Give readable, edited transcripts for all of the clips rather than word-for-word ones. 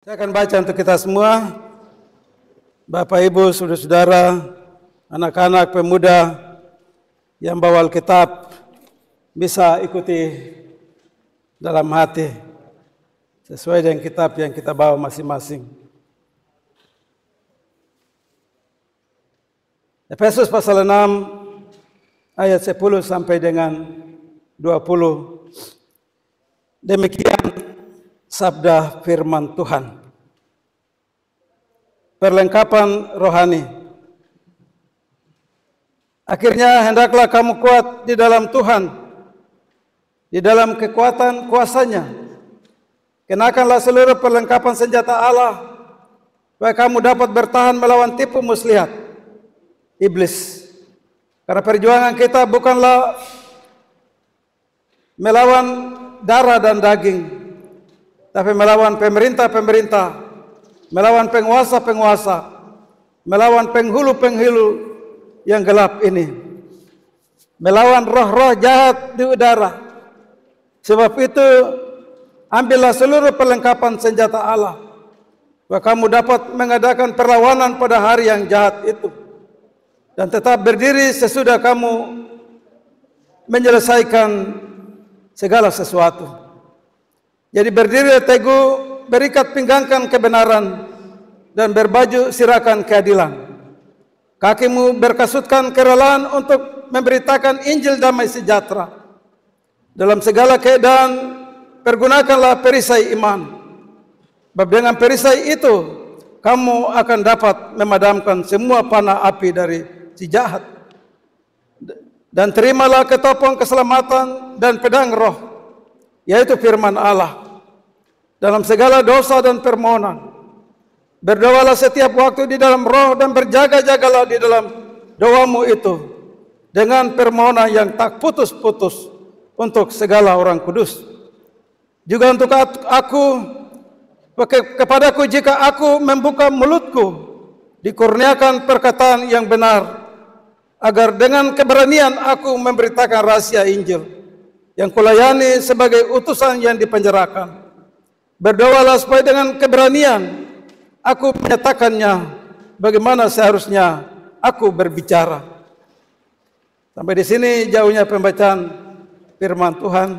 Saya akan baca untuk kita semua, Bapak Ibu, saudara-saudara, anak-anak, pemuda yang bawa Alkitab bisa ikuti dalam hati sesuai dengan kitab yang kita bawa masing-masing. Efesus pasal 6 ayat 10 sampai dengan 20. Demikian sabda firman Tuhan. Perlengkapan rohani. Akhirnya hendaklah kamu kuat di dalam Tuhan, di dalam kekuatan kuasanya. Kenakanlah seluruh perlengkapan senjata Allah, supaya kamu dapat bertahan melawan tipu muslihat iblis. Karena perjuangan kita bukanlah melawan darah dan daging, tapi melawan pemerintah-pemerintah, melawan penguasa-penguasa, melawan penghulu-penghulu yang gelap ini, melawan roh-roh jahat di udara. Sebab itu, ambillah seluruh perlengkapan senjata Allah, supaya kamu dapat mengadakan perlawanan pada hari yang jahat itu, dan tetap berdiri sesudah kamu menyelesaikan segala sesuatu. Jadi berdiri teguh, berikat pinggangkan kebenaran, dan berbaju sirahkan keadilan. Kakimu berkasutkan kerelaan untuk memberitakan Injil damai sejahtera. Dalam segala keadaan, pergunakanlah perisai iman. Sebab dengan perisai itu, kamu akan dapat memadamkan semua panah api dari si jahat. Dan terimalah ketopong keselamatan dan pedang roh, yaitu firman Allah. Dalam segala dosa dan permohonan, berdoalah setiap waktu di dalam roh, dan berjaga-jagalah di dalam doamu itu dengan permohonan yang tak putus-putus untuk segala orang kudus. Juga untuk aku, kepadaku jika aku membuka mulutku, dikurniakan perkataan yang benar, agar dengan keberanian aku memberitakan rahasia Injil yang kulayani sebagai utusan yang dipenjarakan. Berdoalah supaya dengan keberanian aku menyatakannya bagaimana seharusnya aku berbicara. Sampai di sini jauhnya pembacaan firman Tuhan.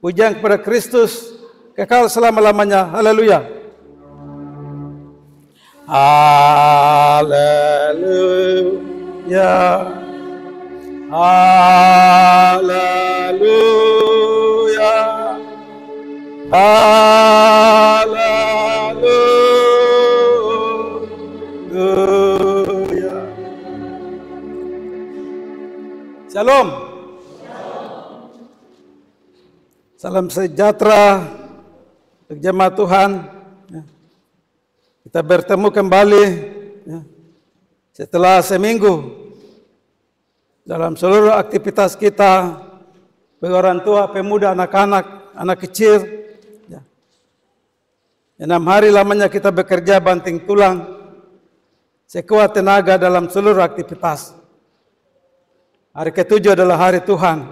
Pujian kepada Kristus kekal selama-lamanya. Haleluya. Haleluya. Haleluya. Haleluya. Shalom. Salam sejahtera untuk jemaat Tuhan. Kita bertemu kembali setelah seminggu dalam seluruh aktivitas kita bagi orang tua, pemuda, anak-anak, anak kecil. 6 hari lamanya kita bekerja banting tulang, sekuat tenaga dalam seluruh aktivitas. Hari ke-7 adalah hari Tuhan,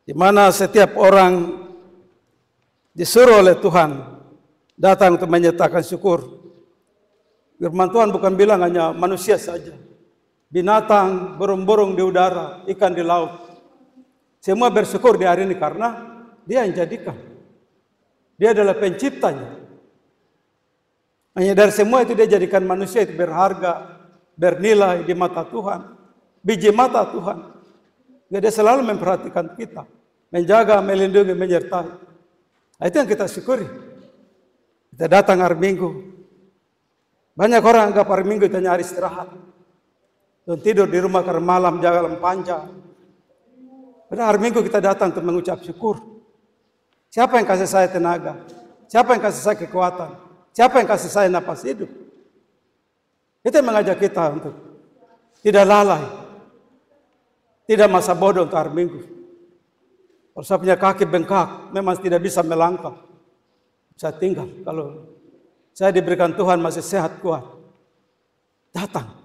di mana setiap orang disuruh oleh Tuhan datang untuk menyatakan syukur. Firman Tuhan bukan bilang hanya manusia saja, binatang, burung-burung di udara, ikan di laut, semua bersyukur di hari ini karena Dia yang jadikan. Dia adalah penciptanya. Hanya dari semua itu Dia jadikan manusia itu berharga, bernilai di mata Tuhan, biji mata Tuhan. Dia selalu memperhatikan kita, menjaga, melindungi, menyertai. Itu yang kita syukuri. Kita datang hari Minggu. Banyak orang anggap hari Minggu itu hanya hari istirahat, dan tidur di rumah karena malam jalan panjang. Pada hari Minggu kita datang untuk mengucap syukur. Siapa yang kasih saya tenaga? Siapa yang kasih saya kekuatan? Siapa yang kasih saya napas hidup? Itu yang mengajak kita untuk tidak lalai, tidak masa bodoh untuk hari Minggu. Kalau saya punya kaki bengkak, memang tidak bisa melangkah, saya tinggal. Kalau saya diberikan Tuhan masih sehat kuat, datang.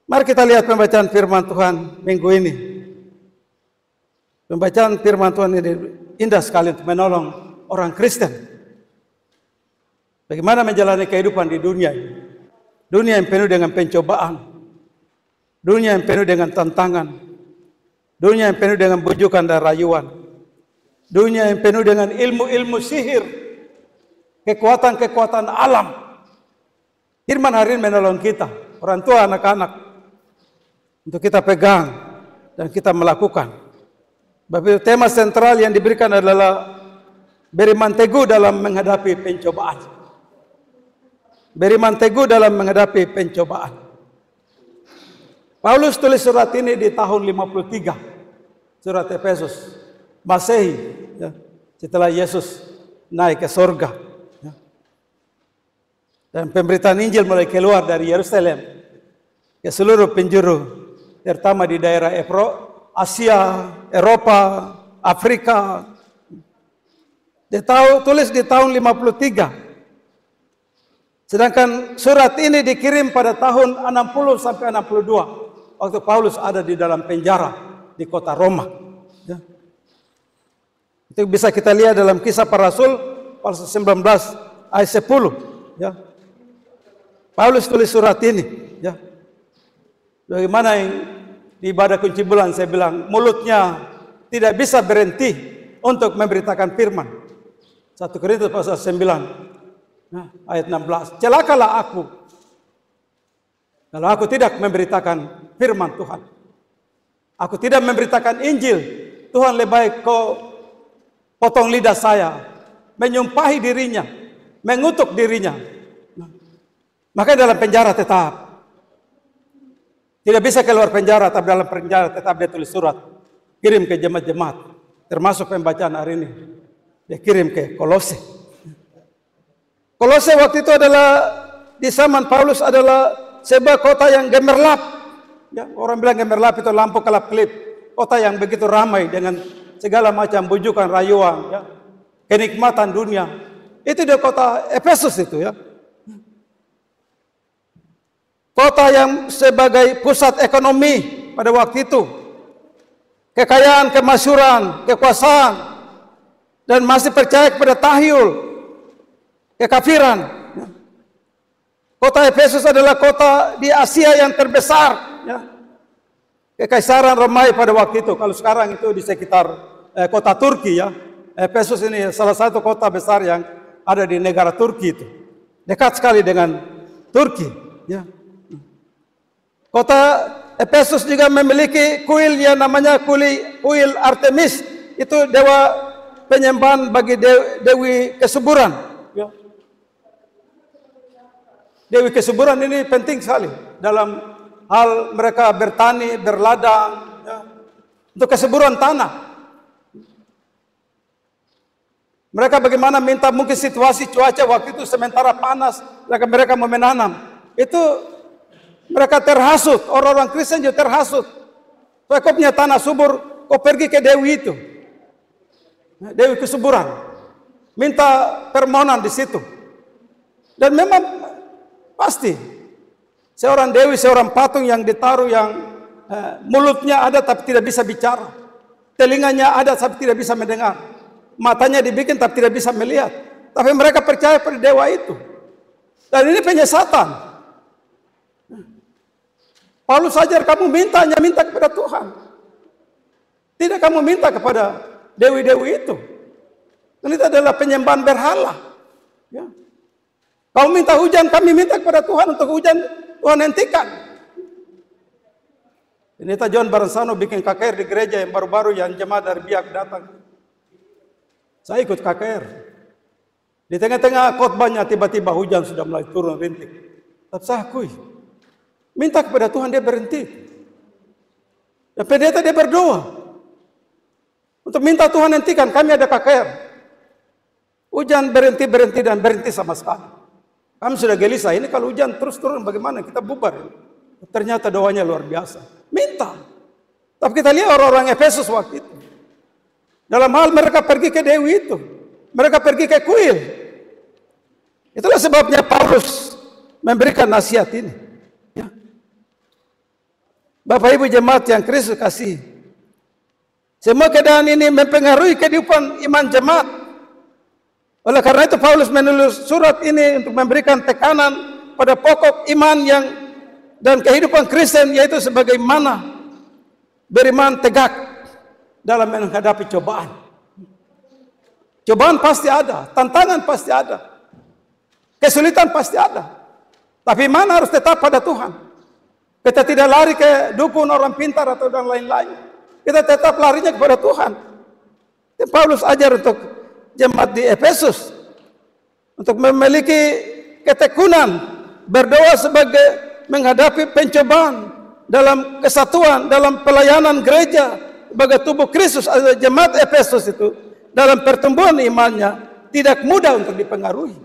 Mari kita lihat pembacaan firman Tuhan minggu ini. Pembacaan firman Tuhan ini indah sekali untuk menolong orang Kristen. Bagaimana menjalani kehidupan di dunia ini. Dunia yang penuh dengan pencobaan. Dunia yang penuh dengan tantangan. Dunia yang penuh dengan bujukan dan rayuan. Dunia yang penuh dengan ilmu-ilmu sihir. Kekuatan-kekuatan alam. Firman hari ini menolong kita, orang tua, anak-anak, untuk kita pegang dan kita melakukan. Bapak, tema sentral yang diberikan adalah beriman teguh dalam menghadapi pencobaan. Beriman teguh dalam menghadapi pencobaan. Paulus tulis surat ini di tahun 53, surat Efesus, Masehi, ya, setelah Yesus naik ke surga. Dan pemberitaan Injil mulai keluar dari Yerusalem ke seluruh penjuru, terutama di daerah Asia, Eropa, Afrika. Tulis di tahun 53. Sedangkan surat ini dikirim pada tahun 60 sampai 62, waktu Paulus ada di dalam penjara di kota Roma. Ya. Itu bisa kita lihat dalam Kisah Para Rasul pasal 19 ayat 10. Ya. Paulus tulis surat ini, ya. Bagaimana yang di ibadah kunci bulan saya bilang, mulutnya tidak bisa berhenti untuk memberitakan firman. 1 Korintus pasal 9, ya, ayat 16. Celakalah aku kalau aku tidak memberitakan firman Tuhan. Aku tidak memberitakan Injil. Tuhan lebih baik kau potong lidah saya, menyumpahi dirinya, mengutuk dirinya. Makanya dalam penjara tetap. Tidak bisa keluar penjara, tapi dalam penjara tetap dia tulis surat. Kirim ke jemaat-jemaat. Termasuk pembacaan hari ini. Dia kirim ke Kolose. Kolose waktu itu adalah, di zaman Paulus adalah sebuah kota yang gemerlap. Ya, orang bilang gemerlap itu lampu kelap-kelip. Kota yang begitu ramai dengan segala macam bujukan, rayuan. Ya, kenikmatan dunia. Itu dia kota Efesus itu, ya. Kota yang sebagai pusat ekonomi pada waktu itu. Kekayaan, kemasyhuran, kekuasaan. Dan masih percaya kepada tahyul. Kekafiran. Kota Efesus adalah kota di Asia yang terbesar. Ya. Kekaisaran Romawi pada waktu itu. Kalau sekarang itu di sekitar kota Turki, ya. Efesus ini salah satu kota besar yang ada di negara Turki itu. Dekat sekali dengan Turki. Ya. Kota Efesus juga memiliki kuil yang namanya kuil Artemis. Itu dewa penyembahan bagi dewi kesuburan. Ya. Dewi kesuburan ini penting sekali dalam hal mereka bertani, berladang, ya, untuk kesuburan tanah. Mereka bagaimana minta mungkin situasi cuaca waktu itu sementara panas, mereka mau menanam. Itu mereka terhasut, orang-orang Kristen juga terhasut. Supaya kau punya tanah subur, kau pergi ke dewi itu. Dewi kesuburan. Minta permohonan di situ. Dan memang pasti. Seorang dewi, seorang patung yang ditaruh yang mulutnya ada tapi tidak bisa bicara. Telinganya ada tapi tidak bisa mendengar. Matanya dibikin tapi tidak bisa melihat. Tapi mereka percaya pada dewa itu. Dan ini penyesatan. Paulus ajar kamu minta kepada Tuhan. Tidak kamu minta kepada dewi-dewi itu. Dan itu adalah penyembahan berhala. Ya. Kamu minta hujan, kami minta kepada Tuhan untuk hujan, Tuhan hentikan. Pendeta John Baransano bikin KKR di gereja yang baru-baru yang jemaat dari Biak datang. Saya ikut KKR. Di tengah-tengah khotbahnya tiba-tiba hujan sudah mulai turun rintik. Tapi saya akui. Minta kepada Tuhan, dia berhenti. Dan pendeta dia berdoa. Untuk minta Tuhan hentikan, kami ada KKR. Hujan berhenti dan berhenti sama sekali. Kami sudah gelisah, ini kalau hujan terus turun bagaimana? Kita bubar. Ternyata doanya luar biasa. Minta. Tapi kita lihat orang-orang Efesus waktu itu. Dalam hal mereka pergi ke dewi itu. Mereka pergi ke kuil. Itulah sebabnya Paulus memberikan nasihat ini. Bapak Ibu jemaat yang Kristus kasih. Semua keadaan ini mempengaruhi kehidupan iman jemaat. Oleh karena itu Paulus menulis surat ini untuk memberikan tekanan pada pokok iman yang dan kehidupan Kristen, yaitu sebagaimana beriman tegak dalam menghadapi cobaan. Cobaan pasti ada, tantangan pasti ada, kesulitan pasti ada. Tapi iman harus tetap pada Tuhan. Kita tidak lari ke dukun orang pintar atau dan lain-lain. Kita tetap larinya kepada Tuhan. Dan Paulus ajar untuk jemaat di Efesus untuk memiliki ketekunan, berdoa sebagai menghadapi pencobaan dalam kesatuan, dalam pelayanan gereja sebagai tubuh Kristus. Jemaat Efesus itu dalam pertumbuhan imannya tidak mudah untuk dipengaruhi.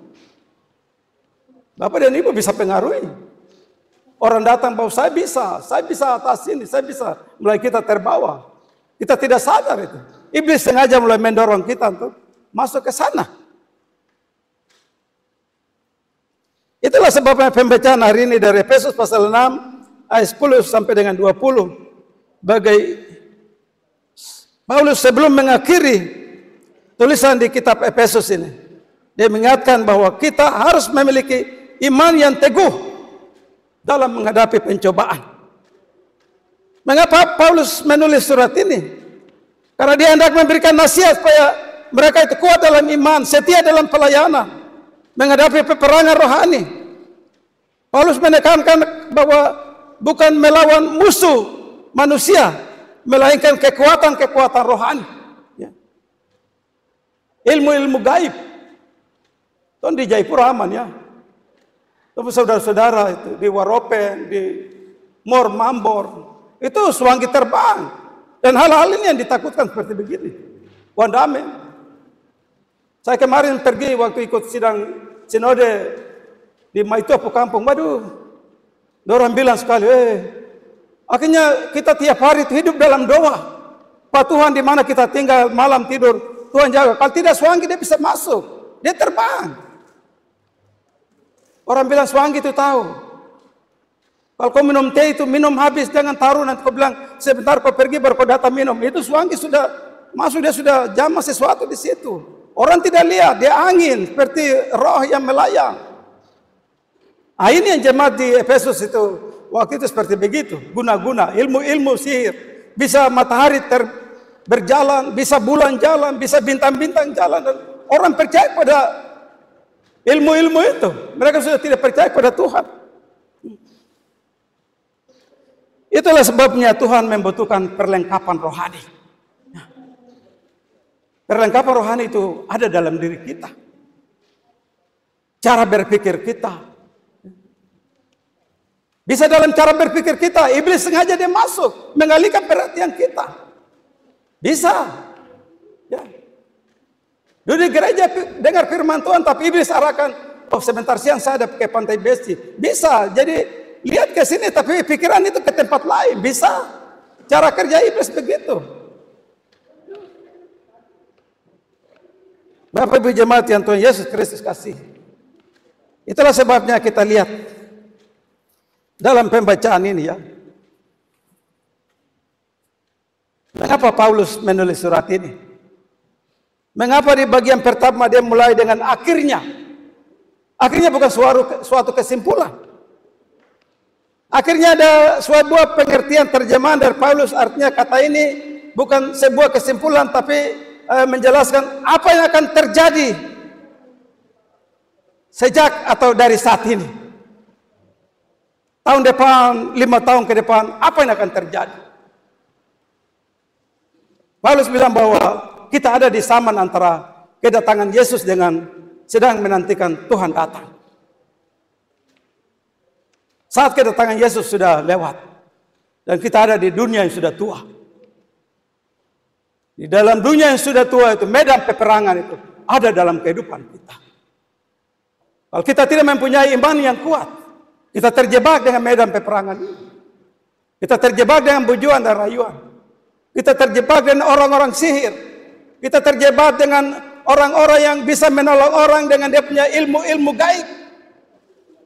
Bapak dan Ibu bisa pengaruhi. Orang datang bahwa saya bisa atas ini, saya bisa, mulai kita terbawa. Kita tidak sadar itu. Iblis sengaja mulai mendorong kita untuk masuk ke sana. Itulah sebabnya pembacaan hari ini dari Efesus pasal 6 ayat 10 sampai dengan 20. Bagai Paulus sebelum mengakhiri tulisan di kitab Efesus ini, dia mengingatkan bahwa kita harus memiliki iman yang teguh dalam menghadapi pencobaan. Mengapa Paulus menulis surat ini? Karena dia hendak memberikan nasihat supaya mereka itu kuat dalam iman, setia dalam pelayanan, menghadapi peperangan rohani. Paulus menekankan bahwa bukan melawan musuh manusia, melainkan kekuatan-kekuatan rohani. Ilmu-ilmu gaib. Tuh di Jaipura aman ya. Tuh saudara-saudara itu di Waropen, di Mor Mambor, itu suangki terbang. Dan hal-hal ini yang ditakutkan seperti begini. Wandame. Saya kemarin pergi waktu ikut sidang sinode di Maitopo kampung. Waduh, orang bilang sekali, akhirnya kita tiap hari itu hidup dalam doa. Pak Tuhan, di mana kita tinggal malam tidur, Tuhan jaga. Kalau tidak suangki dia bisa masuk, dia terbang. Orang bilang suangki itu tahu. Kalau kau minum teh itu minum habis, jangan taruh nanti kau bilang sebentar kau pergi baru kau datang minum. Itu suangki sudah masuk, dia sudah jamah sesuatu di situ. Orang tidak lihat, dia angin seperti roh yang melayang. Ini yang jemaat di Efesus itu waktu itu seperti begitu, guna-guna ilmu-ilmu sihir. Bisa matahari berjalan, bisa bulan jalan, bisa bintang-bintang jalan, dan orang percaya pada ilmu-ilmu itu. Mereka sudah tidak percaya pada Tuhan. Itulah sebabnya Tuhan membutuhkan perlengkapan rohani. Perlengkapan rohani itu ada dalam diri kita. Cara berpikir kita. Bisa dalam cara berpikir kita, iblis sengaja dia masuk, mengalihkan perhatian kita. Bisa. Ya. Dulu di gereja dengar firman Tuhan, tapi iblis arahkan, sebentar siang saya ada ke Pantai Besi. Bisa, jadi lihat ke sini, tapi pikiran itu ke tempat lain. Bisa. Cara kerja iblis begitu. Bapak Ibu jemaat yang Tuhan Yesus Kristus kasih. Itulah sebabnya kita lihat dalam pembacaan ini ya. Mengapa Paulus menulis surat ini? Mengapa di bagian pertama dia mulai dengan akhirnya? Akhirnya bukan suatu kesimpulan. Akhirnya ada sebuah pengertian terjemahan dari Paulus, artinya kata ini bukan sebuah kesimpulan tapi menjelaskan apa yang akan terjadi sejak atau dari saat ini. Tahun depan, 5 tahun ke depan, apa yang akan terjadi? Paulus bilang bahwa kita ada di zaman antara kedatangan Yesus dengan sedang menantikan Tuhan datang. Saat kedatangan Yesus sudah lewat. Dan kita ada di dunia yang sudah tua. Di dalam dunia yang sudah tua itu, medan peperangan itu ada dalam kehidupan kita. Kalau kita tidak mempunyai iman yang kuat, kita terjebak dengan medan peperangan ini. Kita terjebak dengan bujuan dan rayuan. Kita terjebak dengan orang-orang sihir. Kita terjebak dengan orang-orang yang bisa menolong orang dengan dia punya ilmu-ilmu gaib.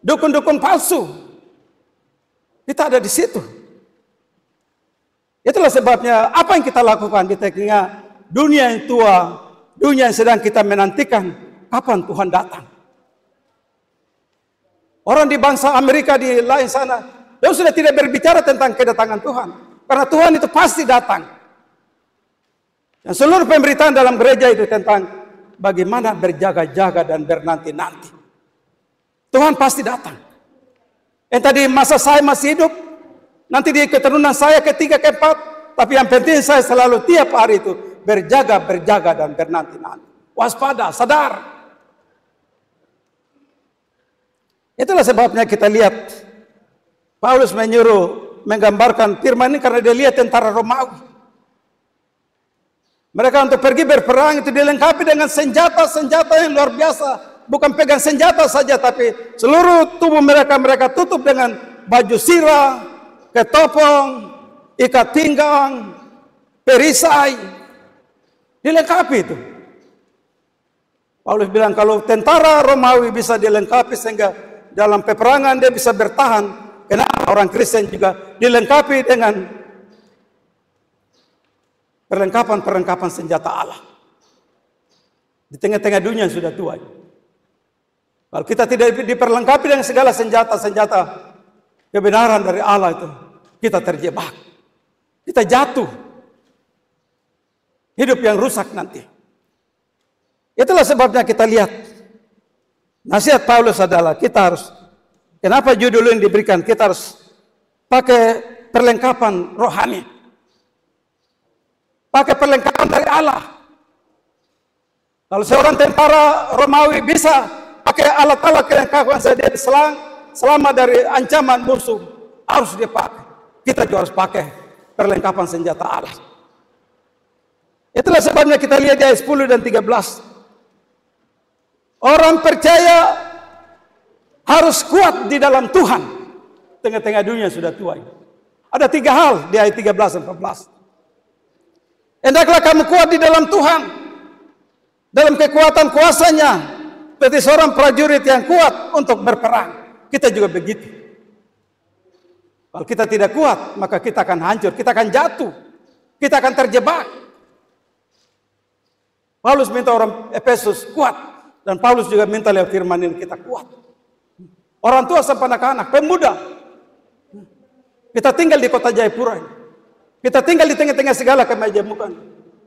Dukun-dukun palsu. Kita ada di situ. Itulah sebabnya apa yang kita lakukan di tengah dunia yang tua, dunia yang sedang kita menantikan kapan Tuhan datang. Orang di bangsa Amerika di lain sana, dia sudah tidak berbicara tentang kedatangan Tuhan. Karena Tuhan itu pasti datang. Dan seluruh pemberitaan dalam gereja itu tentang bagaimana berjaga-jaga dan bernanti-nanti. Tuhan pasti datang. Entah di masa saya masih hidup, nanti di keturunan saya ketiga, keempat, tapi yang penting saya selalu tiap hari itu berjaga dan bernanti-nanti. Waspada, sadar. Itulah sebabnya kita lihat Paulus menyuruh menggambarkan firman ini karena dia lihat tentara Romawi. Mereka untuk pergi berperang itu dilengkapi dengan senjata-senjata yang luar biasa. Bukan pegang senjata saja, tapi seluruh tubuh mereka tutup dengan baju sirah, ketopong, ikat pinggang, perisai. Dilengkapi itu. Paulus bilang kalau tentara Romawi bisa dilengkapi sehingga dalam peperangan dia bisa bertahan, kenapa orang Kristen juga dilengkapi dengan perlengkapan senjata Allah. Di tengah-tengah dunia yang sudah tua. Kalau kita tidak diperlengkapi dengan segala senjata-senjata kebenaran dari Allah itu, kita terjebak. Kita jatuh. Hidup yang rusak nanti. Itulah sebabnya kita lihat. Nasihat Paulus adalah kita harus, kenapa judul ini diberikan, kita harus pakai perlengkapan rohani. Pakai perlengkapan dari Allah. Kalau seorang tentara Romawi bisa pakai alat-alat kelengkapan saja selama dari ancaman musuh, harus dia pakai. Kita juga harus pakai perlengkapan senjata Allah. Itulah sebabnya kita lihat di ayat 10 dan 13. Orang percaya harus kuat di dalam Tuhan. Tengah-tengah dunia sudah tua. Ada 3 hal di ayat 13 dan 14. Hendaklah kamu kuat di dalam Tuhan, dalam kekuatan kuasanya, seperti seorang prajurit yang kuat untuk berperang. Kita juga begitu. Kalau kita tidak kuat, maka kita akan hancur, kita akan jatuh, kita akan terjebak. Paulus minta orang Efesus kuat, dan Paulus juga minta lewat firman ini kita kuat. Orang tua sampai anak-anak, pemuda, kita tinggal di kota Jayapura ini. Kita tinggal di tengah-tengah segala kemajemukan.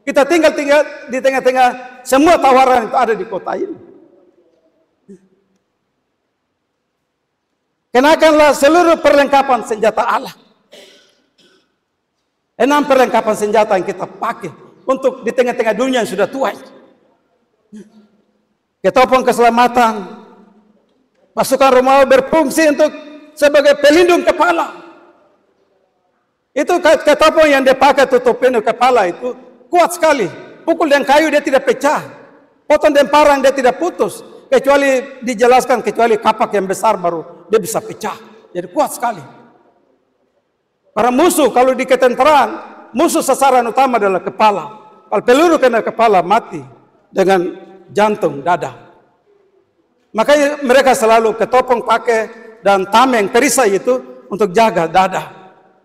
Kita tinggal di tengah-tengah semua tawaran yang ada di kota ini. Kenakanlah seluruh perlengkapan senjata Allah. 6 perlengkapan senjata yang kita pakai untuk di tengah-tengah dunia yang sudah tua. Ketopong keselamatan. Pasukan Romawi berfungsi untuk sebagai pelindung kepala. Itu ketopong yang dia pakai tutupin kepala itu kuat sekali. Pukul dengan kayu dia tidak pecah. Potong dengan parang dia tidak putus. Kecuali dijelaskan, kecuali kapak yang besar baru dia bisa pecah. Jadi kuat sekali. Para musuh kalau di ketenteraan, musuh sasaran utama adalah kepala. Kalau peluru kena kepala mati dengan jantung, dada. Makanya mereka selalu ketopong pakai dan tameng perisai itu untuk jaga dada.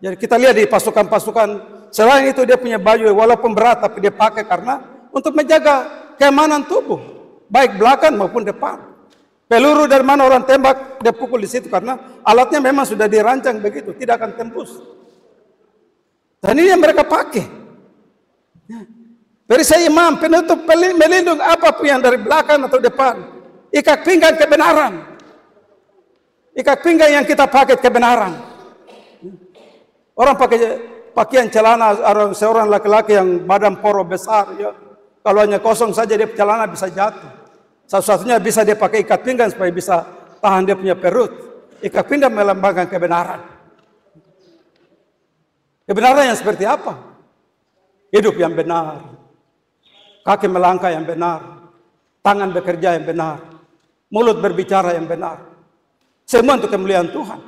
Jadi kita lihat di pasukan-pasukan selain itu dia punya baju walaupun berat tapi dia pakai karena untuk menjaga keamanan tubuh, baik belakang maupun depan. Peluru dari mana orang tembak dia pukul di situ karena alatnya memang sudah dirancang begitu, tidak akan tembus. Dan ini yang mereka pakai. Perisai imam, penutup melindung apapun yang dari belakang atau depan. Ikat pinggang kebenaran. Ikat pinggang yang kita pakai kebenaran. Orang pakai pakaian celana seorang laki-laki yang badan poro besar, ya. Kalau hanya kosong saja dia celana bisa jatuh. Satu-satunya bisa dia pakai ikat pinggang supaya bisa tahan dia punya perut. Ikat pinggang melambangkan kebenaran. Kebenaran yang seperti apa? Hidup yang benar, kaki melangkah yang benar, tangan bekerja yang benar, mulut berbicara yang benar. Semua untuk kemuliaan Tuhan.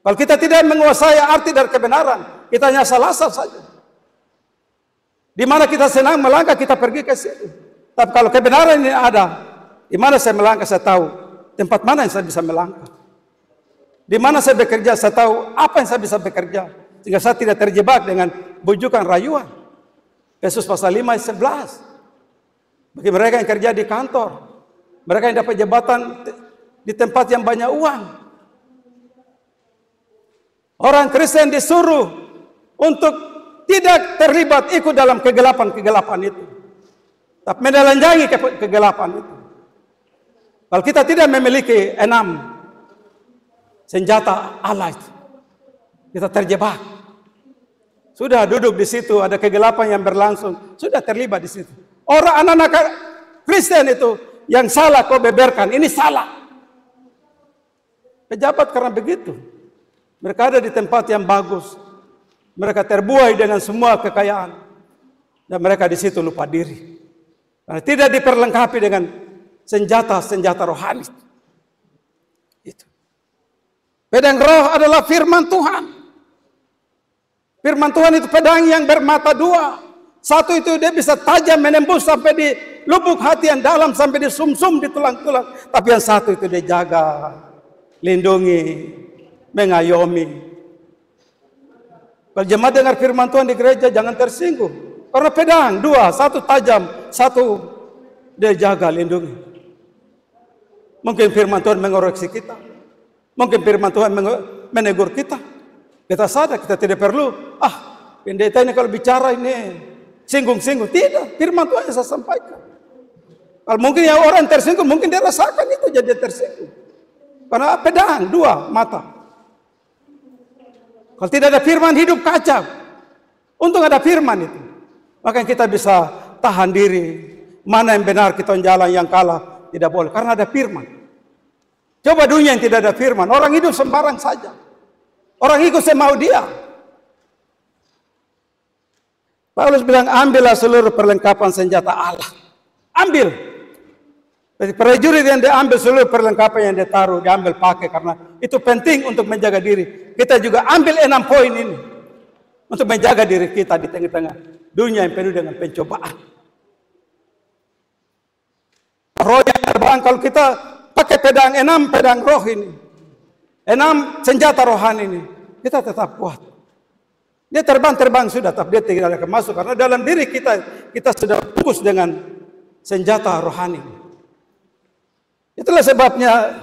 Kalau kita tidak menguasai arti dari kebenaran, kita hanya asal-asal saja. Di mana kita senang melangkah, kita pergi ke situ. Tapi kalau kebenaran ini ada, di mana saya melangkah, saya tahu tempat mana yang saya bisa melangkah. Di mana saya bekerja, saya tahu apa yang saya bisa bekerja. Sehingga saya tidak terjebak dengan bujukan rayuan. Yesus pasal 5 ayat 11. Bagi mereka yang kerja di kantor, mereka yang dapat jabatan di tempat yang banyak uang, orang Kristen disuruh untuk tidak terlibat ikut dalam kegelapan-kegelapan itu, tapi menelanjangi kegelapan itu. Kalau kita tidak memiliki 6 senjata Allah itu, kita terjebak. Sudah duduk di situ, ada kegelapan yang berlangsung, sudah terlibat di situ. Orang anak-anak Kristen itu yang salah kau beberkan, ini salah. Pejabat karena begitu. Mereka ada di tempat yang bagus. Mereka terbuai dengan semua kekayaan. Dan mereka di situ lupa diri. Karena tidak diperlengkapi dengan senjata-senjata rohani. Itu. Pedang roh adalah firman Tuhan. Firman Tuhan itu pedang yang bermata 2. Satu itu dia bisa tajam menembus sampai di lubuk hati yang dalam, sampai di sumsum, di tulang-tulang. Tapi yang satu itu dia jaga, lindungi, mengayomi. Kalau jemaat dengar firman Tuhan di gereja, jangan tersinggung. Karena pedang 2, satu tajam, satu dia jaga, lindungi. Mungkin firman Tuhan mengoreksi kita. Mungkin firman Tuhan menegur kita. Kita sadar, kita tidak perlu, pendeta ini kalau bicara ini singgung-singgung. Tidak, firman Tuhan yang saya sampaikan. Kalau mungkin yang orang tersinggung, mungkin dia rasakan itu jadi tersinggung. Karena pedang 2 mata. Kalau tidak ada firman, hidup kacau. Untung ada firman itu. Maka kita bisa tahan diri. Mana yang benar, kita jalan, yang kalah tidak boleh. Karena ada firman. Coba dunia yang tidak ada firman. Orang hidup sembarang saja. Orang ikut semau dia. Paulus bilang, ambillah seluruh perlengkapan senjata Allah. Ambil. Jadi prajurit yang diambil seluruh perlengkapan yang ditaruh, diambil pakai, karena itu penting untuk menjaga diri. Kita juga ambil 6 poin ini untuk menjaga diri kita di tengah-tengah dunia yang penuh dengan pencobaan. Roh yang terbang, kalau kita pakai pedang 6 pedang roh ini, 6 senjata rohani ini, kita tetap kuat. Dia terbang sudah, tapi dia tidak akan masuk karena dalam diri kita sudah fokus dengan senjata rohani. Itulah sebabnya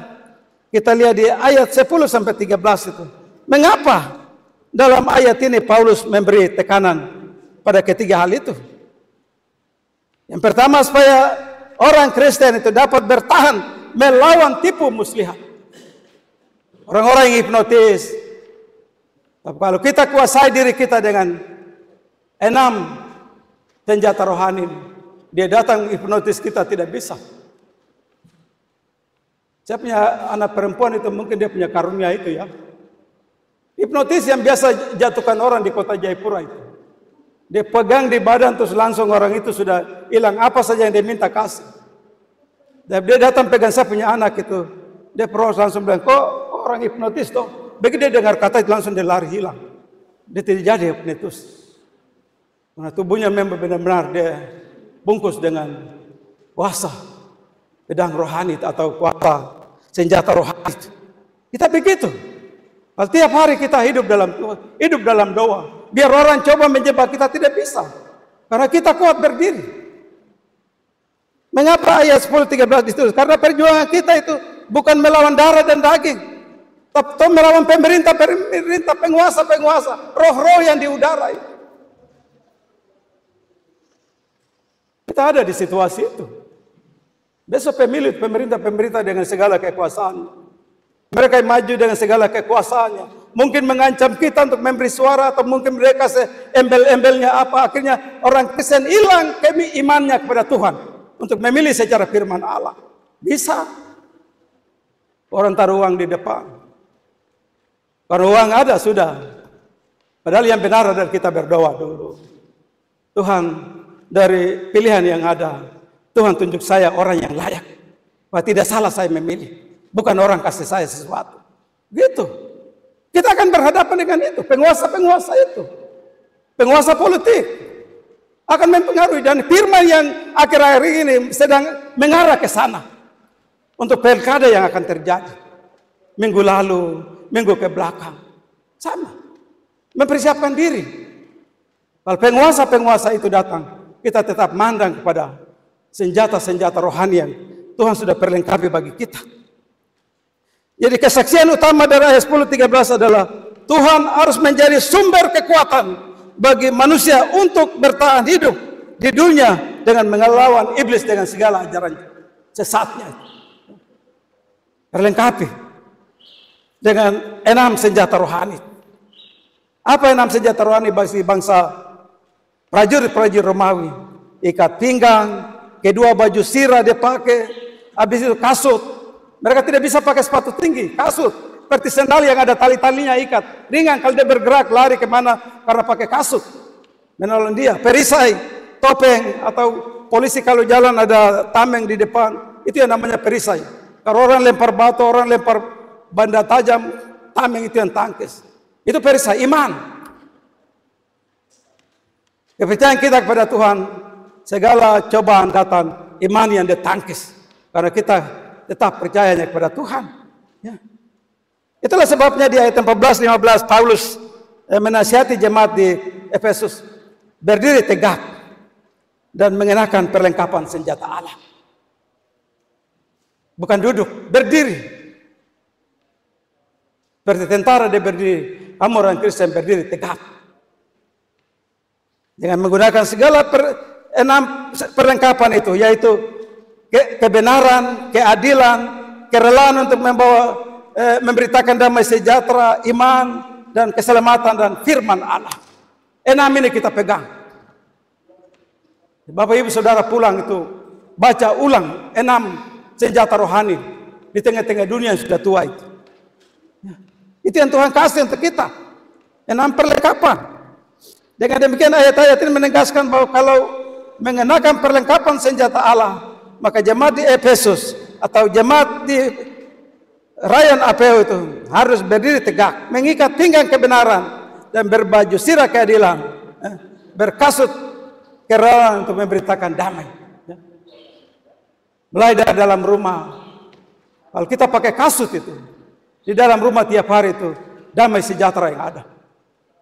kita lihat di ayat 10 sampai 13 itu. Mengapa dalam ayat ini Paulus memberi tekanan pada ketiga hal itu? Yang pertama, supaya orang Kristen itu dapat bertahan melawan tipu muslihat. Orang-orang yang hipnotis. Tapi kalau kita kuasai diri kita dengan 6 senjata rohani, dia datang hipnotis kita tidak bisa. Saya punya anak perempuan itu, mungkin dia punya karunia itu ya. Hipnotis yang biasa jatuhkan orang di kota Jayapura itu. Dia pegang di badan terus langsung orang itu sudah hilang apa saja yang dia minta kasih. Dan dia datang pegang saya punya anak itu. Dia langsung bilang, kok orang hipnotis toh? Begitu dia dengar kata itu langsung dia lari hilang. Dia tidak jadi hipnotis. Karena tubuhnya memang benar-benar dia bungkus dengan kuasa pedang rohani atau kuasa senjata rohani. Kita begitu. Kalau tiap hari kita hidup dalam doa, biar orang coba menjebak kita tidak bisa. Karena kita kuat berdiri. Mengapa ayat 10-13 ditulis? Karena perjuangan kita itu bukan melawan darah dan daging, tapi melawan pemerintah, penguasa, roh-roh yang di udara itu. Kita ada di situasi itu. Besok pemilu pemerintah dengan segala kekuasaan. Mereka yang maju dengan segala kekuasaannya. Mungkin mengancam kita untuk memberi suara, atau mungkin mereka embel-embelnya apa. Akhirnya orang Kristen hilang imannya kepada Tuhan untuk memilih secara firman Allah. Bisa. Orang taruh uang di depan. Kalau uang ada sudah. Padahal yang benar adalah kita berdoa dulu. Tuhan, dari pilihan yang ada, Tuhan tunjuk saya orang yang layak. Bahwa tidak salah saya memilih. Bukan orang kasih saya sesuatu. Gitu. Kita akan berhadapan dengan itu. Penguasa-penguasa itu. Penguasa politik. Akan mempengaruhi. Dan firman yang akhir-akhir ini sedang mengarah ke sana. Untuk pilkada yang akan terjadi. Minggu lalu, minggu ke belakang. Sama. mempersiapkan diri. Kalau penguasa-penguasa itu datang, kita tetap mandang kepada senjata-senjata rohani yang Tuhan sudah perlengkapi bagi kita. Jadi kesaksian utama dari ayat 10-13 adalah Tuhan harus menjadi sumber kekuatan bagi manusia untuk bertahan hidup di dunia dengan melawan iblis dengan segala ajaran sesatnya. Perlengkapi dengan 6 senjata rohani. Apa 6 senjata rohani bagi bangsa prajurit-prajurit Romawi? Ikat pinggang, kedua baju sirah dia pakai, habis itu kasut. Mereka tidak bisa pakai sepatu tinggi, kasut. Seperti sendal yang ada tali-talinya ikat. Ringan kalau dia bergerak, lari kemana karena pakai kasut. Menolong dia. Perisai, topeng, atau polisi kalau jalan ada tameng di depan. Itu yang namanya perisai. Kalau orang lempar batu, orang lempar benda tajam, tameng itu yang tangkis. Itu perisai, iman. Kepercayaan kita kepada Tuhan, segala cobaan datang, iman yang ditangkis. Karena kita tetap percayanya kepada Tuhan. Ya. Itulah sebabnya di ayat 14-15 Paulus menasihati jemaat di Efesus berdiri tegak dan mengenakan perlengkapan senjata Allah. Bukan duduk, berdiri. Seperti tentara dia berdiri, kamu orang Kristen berdiri tegak. Dengan menggunakan segala 6 perlengkapan itu, yaitu kebenaran, keadilan, kerelaan untuk memberitakan damai sejahtera, iman, dan keselamatan, dan firman Allah. 6 ini kita pegang. Bapak Ibu Saudara pulang itu, baca ulang 6 senjata rohani di tengah-tengah dunia yang sudah tua itu. Itu yang Tuhan kasih untuk kita. 6 perlengkapan. Dengan demikian ayat-ayat ini menegaskan bahwa kalau mengenakan perlengkapan senjata Allah, maka jemaat di Efesus atau jemaat di Rayon APO itu harus berdiri tegak, mengikat pinggang kebenaran dan berbaju sirah keadilan, berkasut kerelaan untuk memberitakan damai. Mulai dari dalam rumah, kalau kita pakai kasut itu, di dalam rumah tiap hari itu damai sejahtera yang ada.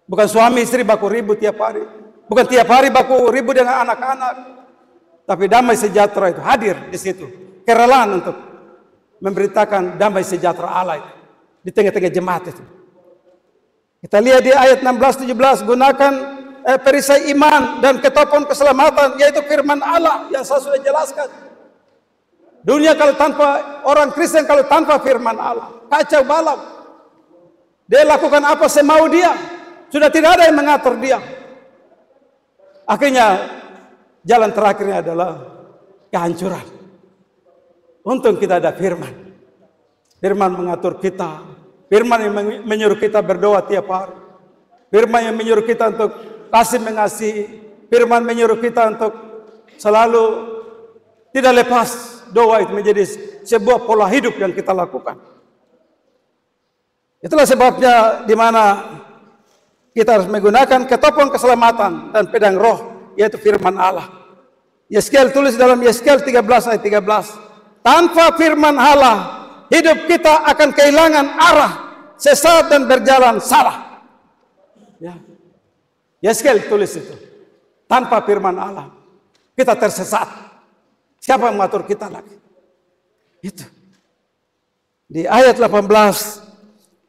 Bukan suami istri baku ribut tiap hari, bukan tiap hari baku ribut dengan anak-anak, tapi damai sejahtera itu hadir di situ, kerelaan untuk memberitakan damai sejahtera Allah itu di tengah-tengah jemaat itu. Kita lihat di ayat 16-17, gunakan perisai iman dan ketopon keselamatan, yaitu firman Allah yang saya sudah jelaskan. Dunia kalau tanpa orang Kristen, kalau tanpa firman Allah, kacau balau. Dia lakukan apa semau dia, sudah tidak ada yang mengatur dia. Akhirnya jalan terakhirnya adalah kehancuran. Untung kita ada firman. Firman mengatur kita. Firman yang menyuruh kita berdoa tiap hari. Firman yang menyuruh kita untuk kasih mengasihi. Firman menyuruh kita untuk selalu tidak lepas doa itu menjadi sebuah pola hidup yang kita lakukan. Itulah sebabnya di mana kita harus menggunakan ketopong keselamatan dan pedang roh, yaitu firman Allah. Yeskel tulis dalam Yeskel 13 ayat 13. Tanpa firman Allah, hidup kita akan kehilangan arah, sesat dan berjalan salah. Ya. Yeskel tulis itu. Tanpa firman Allah, kita tersesat. Siapa yang mengatur kita lagi? Itu. Di ayat 18,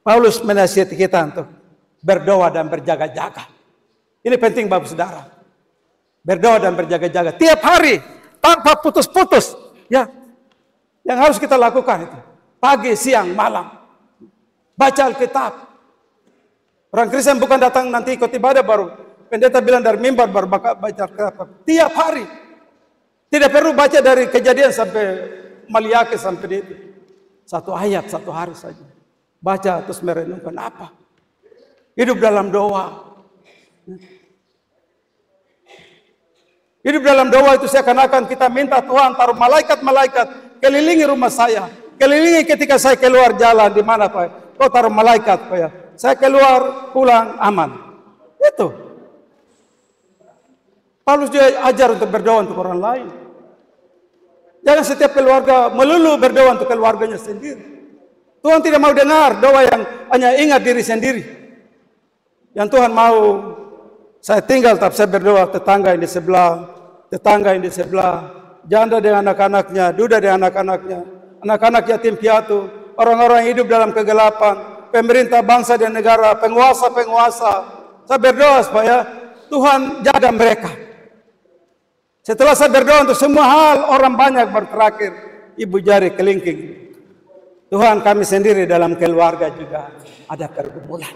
Paulus menasihati kita untuk berdoa dan berjaga-jaga. Ini penting Bapak Saudara. Berdoa dan berjaga-jaga tiap hari tanpa putus-putus. Ya. Yang harus kita lakukan itu. Pagi, siang, malam. Baca Alkitab. Orang Kristen bukan datang nanti ikut ibadah baru pendeta bilang dari mimbar baru baca Alkitab. Tiap hari. Tidak perlu baca dari Kejadian sampai Maliaki sampai itu. 1 ayat 1 hari saja. Baca terus merenungkan apa? Hidup dalam doa. Hidup dalam doa itu seakan-akan kita minta Tuhan taruh malaikat-malaikat kelilingi rumah saya. Kelilingi ketika saya keluar jalan di mana Pak? Kau taruh malaikat Pak ya. Saya keluar pulang aman. Itu. Paulus juga ajar untuk berdoa untuk orang lain. Jangan setiap keluarga melulu berdoa untuk keluarganya sendiri. Tuhan tidak mau dengar doa yang hanya ingat diri sendiri. Yang Tuhan mau saya tinggal, tapi saya berdoa tetangga yang di sebelah, janda dengan anak-anaknya, duda dengan anak-anaknya, anak-anak yatim piatu, orang-orang yang hidup dalam kegelapan, pemerintah bangsa dan negara, penguasa-penguasa. Saya berdoa supaya Tuhan jaga mereka. Setelah saya berdoa untuk semua hal, orang banyak berterakhir, ibu jari kelingking. Tuhan, kami sendiri dalam keluarga juga ada pergumulan.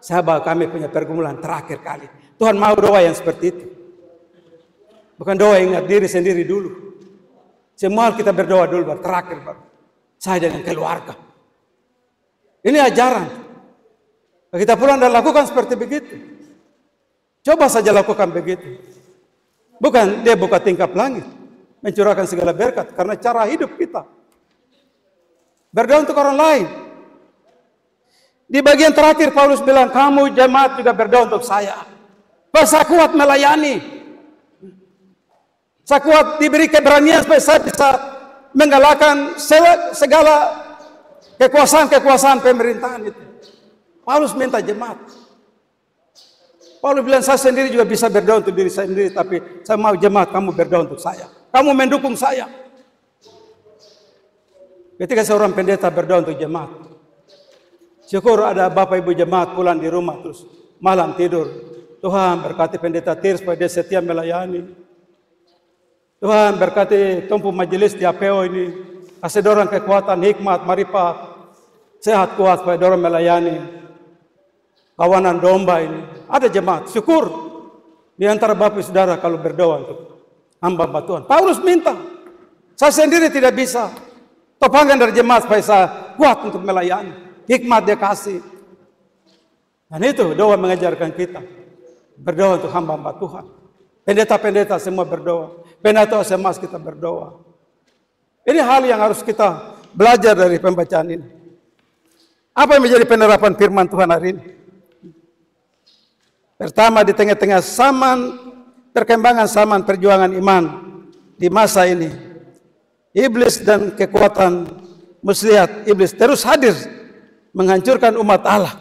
Sahabat, kami punya pergumulan terakhir kali. Tuhan mau doa yang seperti itu. Bukan doa ingat diri sendiri dulu. Semua kita berdoa dulu, terakhir baru saya dengan keluarga. Ini ajaran. Kita pulang dan lakukan seperti begitu. Coba saja lakukan begitu. Bukan dia buka tingkap langit, mencurahkan segala berkat karena cara hidup kita. Berdoa untuk orang lain. Di bagian terakhir Paulus bilang, kamu jemaat juga berdoa untuk saya. Saya kuat melayani. Saya kuat diberi keberanian supaya saya bisa mengalahkan segala kekuasaan-kekuasaan pemerintahan itu. Paulus minta jemaat. Paulus bilang, saya sendiri juga bisa berdoa untuk diri saya sendiri, tapi saya mau jemaat kamu berdoa untuk saya. Kamu mendukung saya. Ketika seorang pendeta berdoa untuk jemaat, syukur ada bapak ibu jemaat pulang di rumah terus malam tidur. Tuhan berkati pendeta Tir supaya dia setia melayani. Tuhan berkati tumpu majelis di APO ini. Kasih dorang kekuatan, hikmat, marifat, sehat kuat supaya dorang melayani kawanan domba ini. Ada jemaat, syukur di antara bapak saudara kalau berdoa untuk hamba Tuhan. Paulus minta, saya sendiri tidak bisa. Topangan dari jemaat supaya saya kuat untuk melayani. Hikmat dia kasih. Dan itu doa mengajarkan kita. Berdoa untuk hamba-hamba Tuhan. Pendeta-pendeta semua berdoa. Pendeta semas kita berdoa. Ini hal yang harus kita belajar dari pembacaan ini. Apa yang menjadi penerapan firman Tuhan hari ini? Pertama, di tengah-tengah perkembangan zaman perjuangan iman di masa ini, iblis dan kekuatan muslihat iblis terus hadir menghancurkan umat Allah.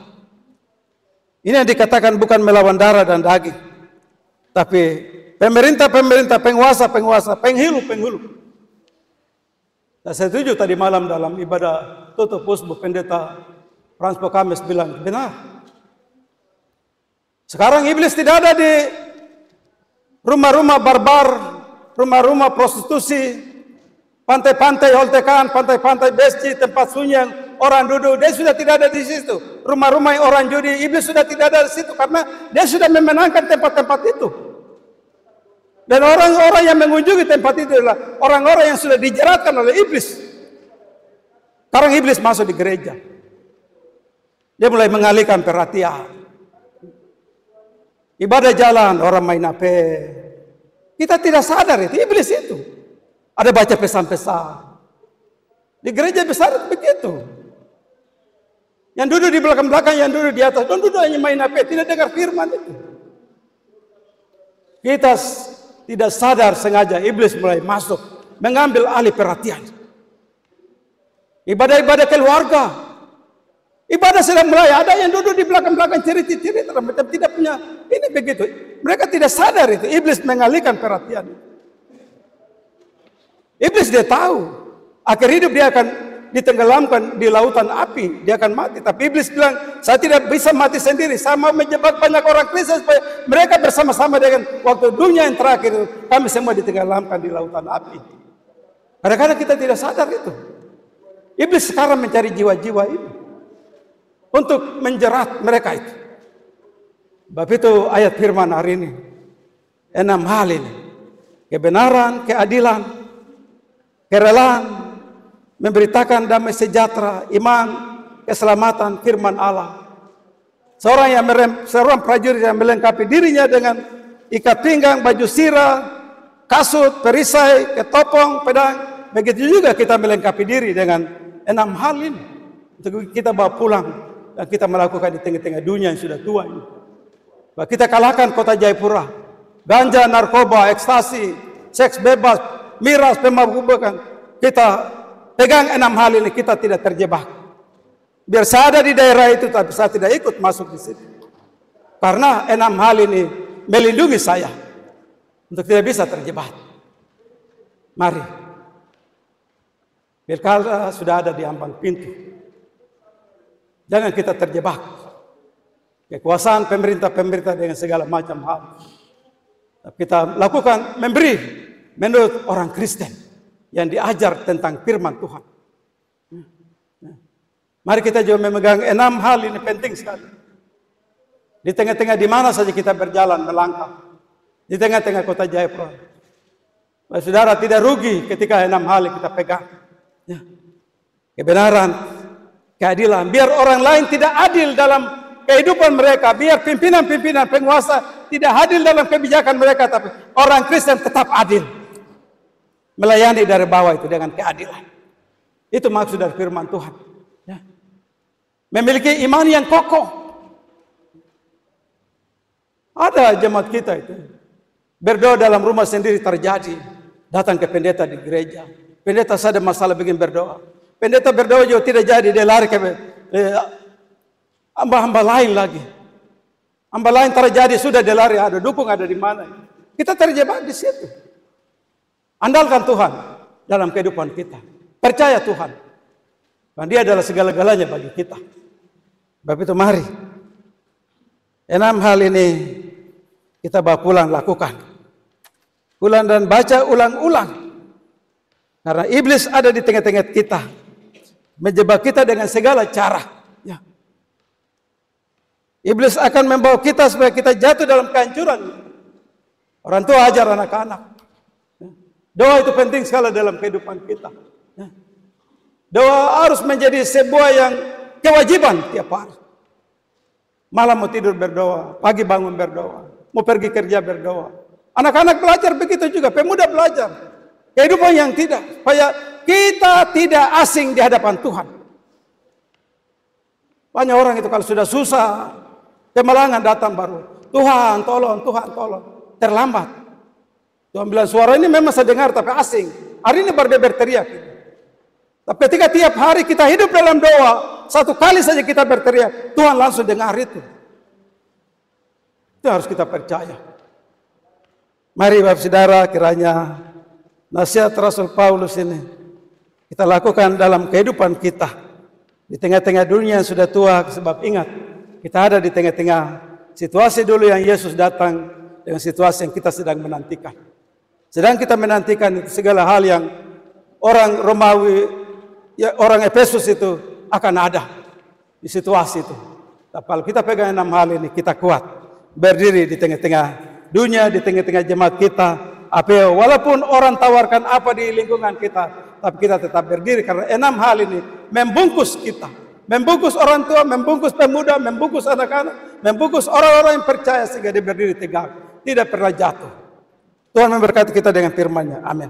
Ini yang dikatakan bukan melawan darah dan daging, tapi pemerintah-pemerintah, penguasa-penguasa, penghulu-penghulu. Saya setuju tadi malam dalam ibadah tutup pusbu pendeta Franz Kamis bilang benar. Sekarang iblis tidak ada di rumah-rumah barbar, rumah-rumah prostitusi, pantai-pantai holtekan, pantai-pantai besti, tempat sunyi yang orang duduk. Dia sudah tidak ada di situ. Rumah-rumah yang orang judi, iblis sudah tidak ada di situ karena dia sudah memenangkan tempat-tempat itu. Dan orang-orang yang mengunjungi tempat itu adalah orang-orang yang sudah dijeratkan oleh iblis. Sekarang iblis masuk di gereja. Dia mulai mengalihkan perhatian. Ibadah jalan, orang main HP. Kita tidak sadar itu, iblis itu. Ada baca pesan-pesan. Di gereja besar begitu. Yang duduk di belakang-belakang, yang duduk di atas. Don't duduk hanya main HP, tidak dengar firman itu. Kita tidak sadar sengaja iblis mulai masuk. Mengambil alih perhatian. Ibadah-ibadah keluarga. Ibadah sedang mulai, ada yang duduk di belakang-belakang cerita-cerita, macam tidak punya, ini begitu. Mereka tidak sadar itu, iblis mengalihkan perhatian. Iblis dia tahu, akhir hidup dia akan ditenggelamkan di lautan api, dia akan mati. Tapi iblis bilang, saya tidak bisa mati sendiri, saya mau menjebak banyak orang Kristen supaya mereka bersama-sama dengan waktu dunia yang terakhir, kami semua ditenggelamkan di lautan api. Kadang-kadang kita tidak sadar itu. Iblis sekarang mencari jiwa-jiwa itu untuk menjerat mereka itu. Sebab itu ayat firman hari ini 6 hal ini: kebenaran, keadilan, kerelaan, memberitakan damai sejahtera, iman, keselamatan, firman Allah. Seorang prajurit yang melengkapi dirinya dengan ikat pinggang, baju sirah, kasut, perisai, ketopong, pedang. Begitu juga kita melengkapi diri dengan 6 hal ini untuk kita bawa pulang dan kita melakukan di tengah-tengah dunia yang sudah tua ini. Kita kalahkan kota Jayapura. Ganja, narkoba, ekstasi, seks bebas, miras, pemabukan. Kita pegang 6 hal ini, kita tidak terjebak. Biar saya ada di daerah itu, tapi saya tidak ikut masuk di situ. Karena 6 hal ini melindungi saya untuk tidak bisa terjebak. Mari. Pilkada sudah ada di ambang pintu. Jangan kita terjebak. Kekuasaan pemerintah-pemerintah dengan segala macam hal. Kita lakukan memberi menurut orang Kristen yang diajar tentang firman Tuhan. Mari kita juga memegang 6 hal ini penting sekali. Di tengah-tengah di mana saja kita berjalan melangkah. Di tengah-tengah kota Jayapura. Saudara tidak rugi ketika 6 hal yang kita pegang. Ya. Kebenaran, keadilan. Biar orang lain tidak adil dalam kehidupan mereka. Biar pimpinan-pimpinan penguasa tidak adil dalam kebijakan mereka. Tapi orang Kristen tetap adil. Melayani dari bawah itu dengan keadilan. Itu maksud dari firman Tuhan. Ya. Memiliki iman yang kokoh. Ada jemaat kita itu. Berdoa dalam rumah sendiri terjadi. Datang ke pendeta di gereja. Pendeta saya ada masalah bikin berdoa. Pendeta berdoa juga tidak jadi. Dia lari ke hamba-hamba lain lagi. Hamba lain terjadi sudah dia lari. Ada dukung ada di mana. Kita terjebak di situ. Andalkan Tuhan dalam kehidupan kita. Percaya Tuhan. Dan Dia adalah segala-galanya bagi kita. Sebab itu mari. 6 hal ini kita bawa pulang lakukan. Pulang dan baca ulang-ulang. Karena iblis ada di tengah-tengah kita. Menjebak kita dengan segala cara. Ya. Iblis akan membawa kita supaya kita jatuh dalam kehancuran. Orang tua ajar anak-anak. Doa itu penting sekali dalam kehidupan kita. Doa harus menjadi sebuah yang kewajiban tiap hari. Malam mau tidur berdoa, pagi bangun berdoa, mau pergi kerja berdoa. Anak-anak belajar begitu juga, pemuda belajar. Kehidupan yang tidak, supaya kita tidak asing di hadapan Tuhan. Banyak orang itu kalau sudah susah, kemalangan datang baru. Tuhan tolong, Tuhan tolong. Terlambat. Tuhan bilang suara ini memang saya dengar tapi asing. Hari ini baru dia berteriak. Tapi ketika tiap hari kita hidup dalam doa, satu kali saja kita berteriak, Tuhan langsung dengar itu. Itu harus kita percaya. Mari Bapak Saudara, kiranya nasihat Rasul Paulus ini kita lakukan dalam kehidupan kita. Di tengah-tengah dunia yang sudah tua, sebab ingat, kita ada di tengah-tengah situasi dulu yang Yesus datang dengan situasi yang kita sedang menantikan. Sedang kita menantikan segala hal yang orang Romawi, ya, orang Efesus itu akan ada di situasi itu. Tapi kalau kita pegang 6 hal ini, kita kuat berdiri di tengah-tengah dunia, di tengah-tengah jemaat kita. Walaupun orang tawarkan apa di lingkungan kita, tapi kita tetap berdiri karena 6 hal ini membungkus kita, membungkus orang tua, membungkus pemuda, membungkus anak-anak, membungkus orang-orang yang percaya sehingga dia berdiri tegak, tidak pernah jatuh. Tuhan memberkati kita dengan firman-Nya. Amin.